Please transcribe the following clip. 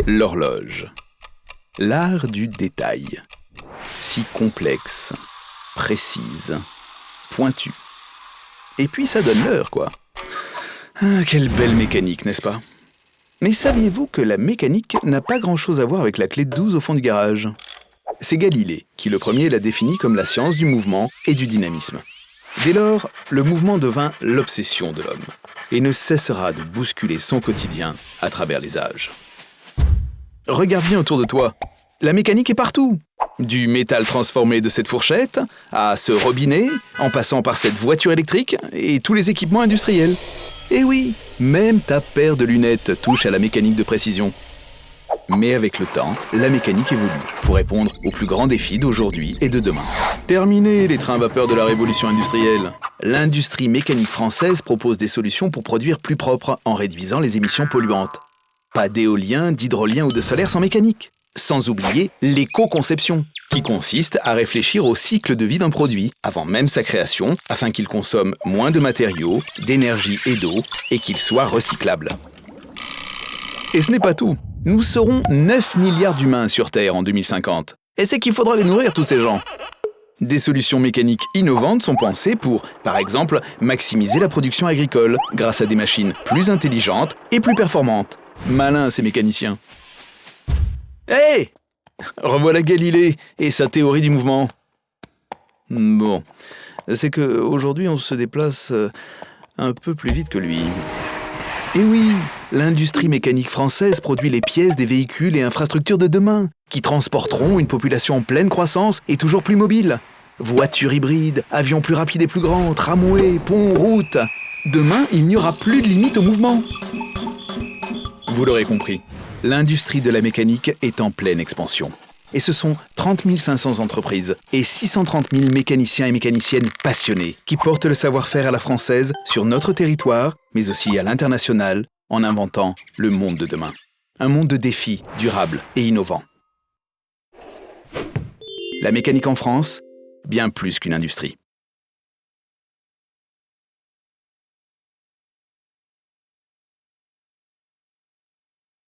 L'horloge. L'art du détail. Si complexe, précise, pointue. Et puis ça donne l'heure, quoi. Ah, quelle belle mécanique, n'est-ce pas? Mais saviez-vous que la mécanique n'a pas grand-chose à voir avec la clé de 12 au fond du garage? C'est Galilée qui, le premier, l'a définie comme la science du mouvement et du dynamisme. Dès lors, le mouvement devint l'obsession de l'homme et ne cessera de bousculer son quotidien à travers les âges. Regarde bien autour de toi. La mécanique est partout. Du métal transformé de cette fourchette à ce robinet, en passant par cette voiture électrique et tous les équipements industriels. Et oui, même ta paire de lunettes touche à la mécanique de précision. Mais avec le temps, la mécanique évolue pour répondre aux plus grands défis d'aujourd'hui et de demain. Terminé les trains vapeur de la révolution industrielle. L'industrie mécanique française propose des solutions pour produire plus propre en réduisant les émissions polluantes. Pas d'éolien, d'hydrolien ou de solaire sans mécanique. Sans oublier l'éco-conception, qui consiste à réfléchir au cycle de vie d'un produit avant même sa création, afin qu'il consomme moins de matériaux, d'énergie et d'eau, et qu'il soit recyclable. Et ce n'est pas tout. Nous serons 9 milliards d'humains sur Terre en 2050. Et c'est qu'il faudra les nourrir, tous ces gens. Des solutions mécaniques innovantes sont pensées pour, par exemple, maximiser la production agricole grâce à des machines plus intelligentes et plus performantes. Malins, ces mécaniciens. Hé! Revoilà Galilée et sa théorie du mouvement. Bon, c'est qu'aujourd'hui on se déplace un peu plus vite que lui. Et oui, l'industrie mécanique française produit les pièces des véhicules et infrastructures de demain, qui transporteront une population en pleine croissance et toujours plus mobile. Voitures hybrides, avions plus rapides et plus grands, tramways, ponts, routes. Demain, il n'y aura plus de limite au mouvement. Vous l'aurez compris, l'industrie de la mécanique est en pleine expansion. Et ce sont 30 500 entreprises et 630 000 mécaniciens et mécaniciennes passionnés qui portent le savoir-faire à la française sur notre territoire, mais aussi à l'international, en inventant le monde de demain. Un monde de défis durables et innovants. La mécanique en France, bien plus qu'une industrie.